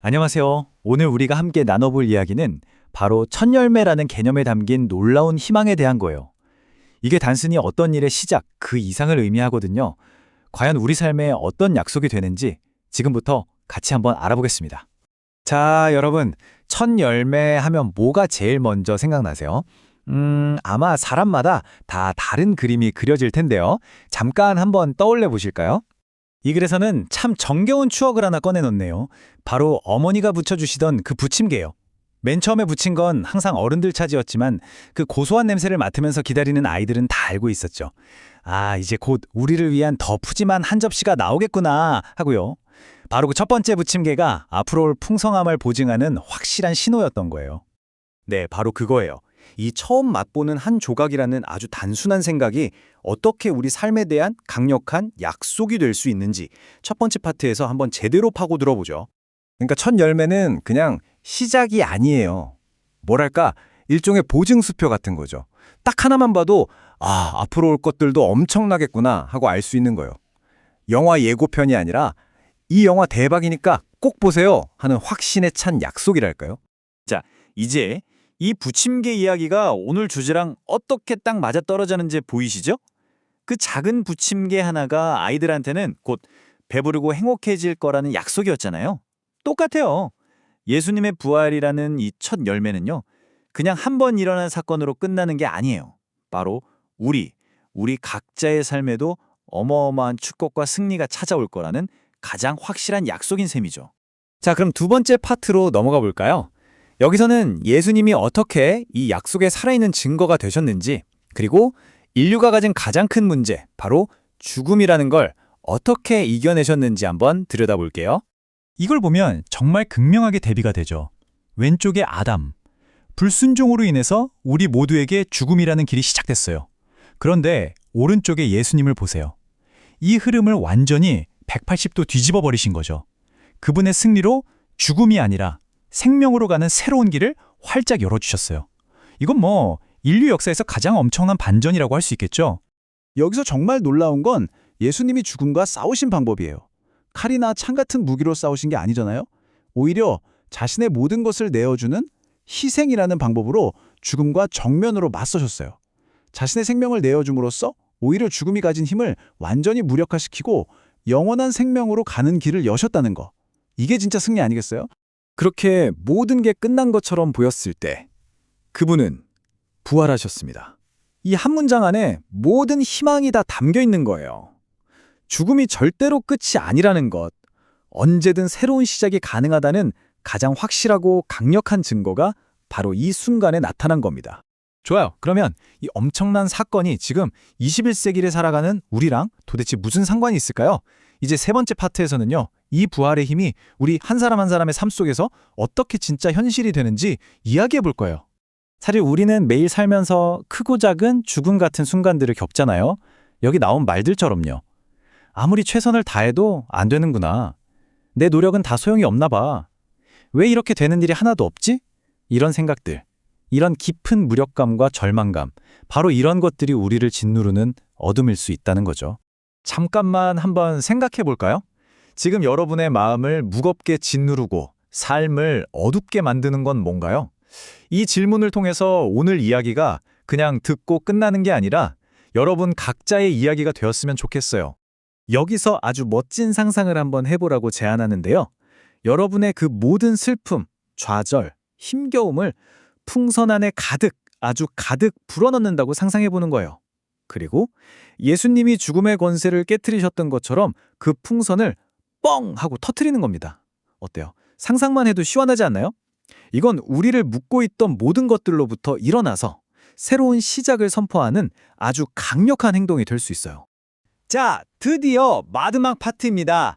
안녕하세요. 오늘 우리가 함께 나눠볼 이야기는 바로 첫 열매라는 개념에 담긴 놀라운 희망에 대한 거예요. 이게 단순히 어떤 일의 시작, 그 이상을 의미하거든요. 과연 우리 삶에 어떤 약속이 되는지 지금부터 같이 한번 알아보겠습니다. 자, 여러분, 첫 열매 하면 뭐가 제일 먼저 생각나세요? 아마 사람마다 다 다른 그림이 그려질 텐데요. 잠깐 한번 떠올려 보실까요? 이 글에서는 참 정겨운 추억을 하나 꺼내놓네요. 바로 어머니가 붙여주시던 그 부침개요. 맨 처음에 부친 건 항상 어른들 차지였지만 그 고소한 냄새를 맡으면서 기다리는 아이들은 다 알고 있었죠. 아, 이제 곧 우리를 위한 더 푸짐한 한 접시가 나오겠구나 하고요. 바로 그 첫 번째 부침개가 앞으로 올 풍성함을 보증하는 확실한 신호였던 거예요. 네, 바로 그거예요. 이 처음 맛보는 한 조각이라는 아주 단순한 생각이 어떻게 우리 삶에 대한 강력한 약속이 될 수 있는지 첫 번째 파트에서 한번 제대로 파고 들어보죠. 그러니까 첫 열매는 그냥 시작이 아니에요. 뭐랄까, 일종의 보증수표 같은 거죠. 딱 하나만 봐도 앞으로 올 것들도 엄청나겠구나 하고 알 수 있는 거예요. 영화 예고편이 아니라 이 영화 대박이니까 꼭 보세요 하는 확신에 찬 약속이랄까요? 자, 이제 이 부침개 이야기가 오늘 주제랑 어떻게 딱 맞아떨어지는지 보이시죠? 그 작은 부침개 하나가 아이들한테는 곧 배부르고 행복해질 거라는 약속이었잖아요. 똑같아요. 예수님의 부활이라는 이 첫 열매는요. 그냥 한 번 일어난 사건으로 끝나는 게 아니에요. 바로 우리 각자의 삶에도 어마어마한 축복과 승리가 찾아올 거라는 가장 확실한 약속인 셈이죠. 자, 그럼 두 번째 파트로 넘어가 볼까요? 여기서는 예수님이 어떻게 이 약속에 살아있는 증거가 되셨는지, 그리고 인류가 가진 가장 큰 문제, 바로 죽음이라는 걸 어떻게 이겨내셨는지 한번 들여다볼게요. 이걸 보면 정말 극명하게 대비가 되죠. 왼쪽에 아담, 불순종으로 인해서 우리 모두에게 죽음이라는 길이 시작됐어요. 그런데 오른쪽에 예수님을 보세요. 이 흐름을 완전히 180도 뒤집어 버리신 거죠. 그분의 승리로 죽음이 아니라 생명으로 가는 새로운 길을 활짝 열어주셨어요. 이건 인류 역사에서 가장 엄청난 반전이라고 할 수 있겠죠. 여기서 정말 놀라운 건 예수님이 죽음과 싸우신 방법이에요. 칼이나 창 같은 무기로 싸우신 게 아니잖아요. 오히려 자신의 모든 것을 내어주는 희생이라는 방법으로 죽음과 정면으로 맞서셨어요. 자신의 생명을 내어줌으로써 오히려 죽음이 가진 힘을 완전히 무력화시키고 영원한 생명으로 가는 길을 여셨다는 거. 이게 진짜 승리 아니겠어요? 그렇게 모든 게 끝난 것처럼 보였을 때 그분은 부활하셨습니다. 이 한 문장 안에 모든 희망이 다 담겨 있는 거예요. 죽음이 절대로 끝이 아니라는 것, 언제든 새로운 시작이 가능하다는 가장 확실하고 강력한 증거가 바로 이 순간에 나타난 겁니다. 좋아요. 그러면 이 엄청난 사건이 지금 21세기를 살아가는 우리랑 도대체 무슨 상관이 있을까요? 이제 세 번째 파트에서는요. 이 부활의 힘이 우리 한 사람 한 사람의 삶 속에서 어떻게 진짜 현실이 되는지 이야기해 볼 거예요. 사실 우리는 매일 살면서 크고 작은 죽음 같은 순간들을 겪잖아요. 여기 나온 말들처럼요. 아무리 최선을 다해도 안 되는구나. 내 노력은 다 소용이 없나 봐. 왜 이렇게 되는 일이 하나도 없지? 이런 생각들, 이런 깊은 무력감과 절망감, 바로 이런 것들이 우리를 짓누르는 어둠일 수 있다는 거죠. 잠깐만 한번 생각해 볼까요? 지금 여러분의 마음을 무겁게 짓누르고 삶을 어둡게 만드는 건 뭔가요? 이 질문을 통해서 오늘 이야기가 그냥 듣고 끝나는 게 아니라 여러분 각자의 이야기가 되었으면 좋겠어요. 여기서 아주 멋진 상상을 한번 해보라고 제안하는데요. 여러분의 그 모든 슬픔, 좌절, 힘겨움을 풍선 안에 아주 가득 불어넣는다고 상상해보는 거예요. 그리고 예수님이 죽음의 권세를 깨트리셨던 것처럼 그 풍선을 뻥 하고 터트리는 겁니다. 어때요? 상상만 해도 시원하지 않나요? 이건 우리를 묶고 있던 모든 것들로부터 일어나서 새로운 시작을 선포하는 아주 강력한 행동이 될 수 있어요. 자, 드디어 마지막 파트입니다.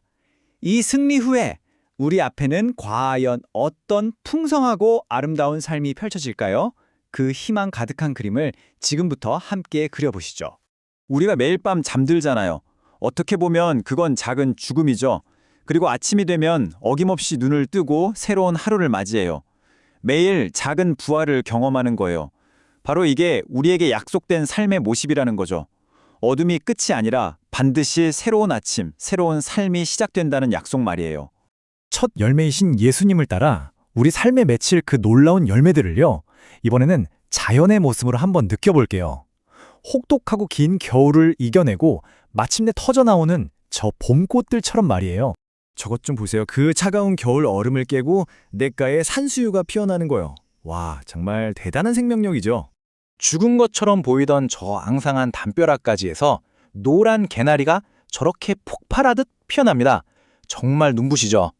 이 승리 후에 우리 앞에는 과연 어떤 풍성하고 아름다운 삶이 펼쳐질까요? 그 희망 가득한 그림을 지금부터 함께 그려보시죠. 우리가 매일 밤 잠들잖아요. 어떻게 보면 그건 작은 죽음이죠. 그리고 아침이 되면 어김없이 눈을 뜨고 새로운 하루를 맞이해요. 매일 작은 부활을 경험하는 거예요. 바로 이게 우리에게 약속된 삶의 모습이라는 거죠. 어둠이 끝이 아니라 반드시 새로운 아침, 새로운 삶이 시작된다는 약속 말이에요. 첫 열매이신 예수님을 따라 우리 삶에 맺힐 그 놀라운 열매들을요, 이번에는 자연의 모습으로 한번 느껴볼게요. 혹독하고 긴 겨울을 이겨내고 마침내 터져나오는 저 봄꽃들처럼 말이에요. 저것 좀 보세요. 그 차가운 겨울 얼음을 깨고 냇가에 산수유가 피어나는 거요. 와, 정말 대단한 생명력이죠. 죽은 것처럼 보이던 저 앙상한 담벼락가지에서 노란 개나리가 저렇게 폭발하듯 피어납니다. 정말 눈부시죠?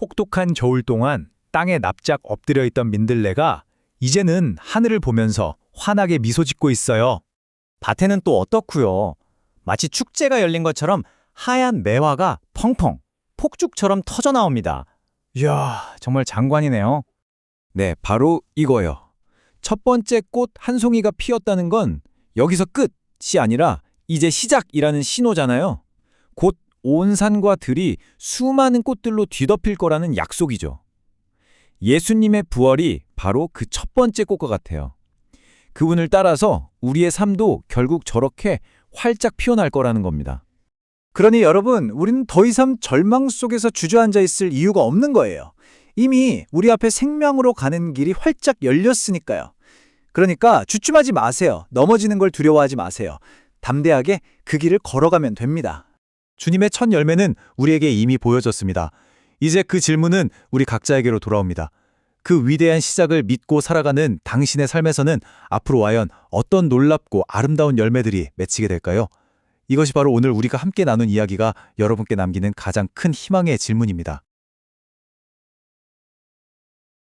혹독한 겨울 동안 땅에 납작 엎드려 있던 민들레가 이제는 하늘을 보면서 환하게 미소 짓고 있어요. 밭에는 또 어떻고요? 마치 축제가 열린 것처럼 하얀 매화가 펑펑 폭죽처럼 터져 나옵니다. 이야, 정말 장관이네요. 네, 바로 이거요. 첫 번째 꽃 한 송이가 피었다는 건 여기서 끝이 아니라 이제 시작이라는 신호잖아요. 곧 온 산과 들이 수많은 꽃들로 뒤덮일 거라는 약속이죠. 예수님의 부활이 바로 그 첫 번째 꽃과 같아요. 그분을 따라서 우리의 삶도 결국 저렇게 활짝 피어날 거라는 겁니다. 그러니 여러분, 우리는 더 이상 절망 속에서 주저앉아 있을 이유가 없는 거예요. 이미 우리 앞에 생명으로 가는 길이 활짝 열렸으니까요. 그러니까 주춤하지 마세요. 넘어지는 걸 두려워하지 마세요. 담대하게 그 길을 걸어가면 됩니다. 주님의 첫 열매는 우리에게 이미 보여졌습니다. 이제 그 질문은 우리 각자에게로 돌아옵니다. 그 위대한 시작을 믿고 살아가는 당신의 삶에서는 앞으로 과연 어떤 놀랍고 아름다운 열매들이 맺히게 될까요? 이것이 바로 오늘 우리가 함께 나눈 이야기가 여러분께 남기는 가장 큰 희망의 질문입니다.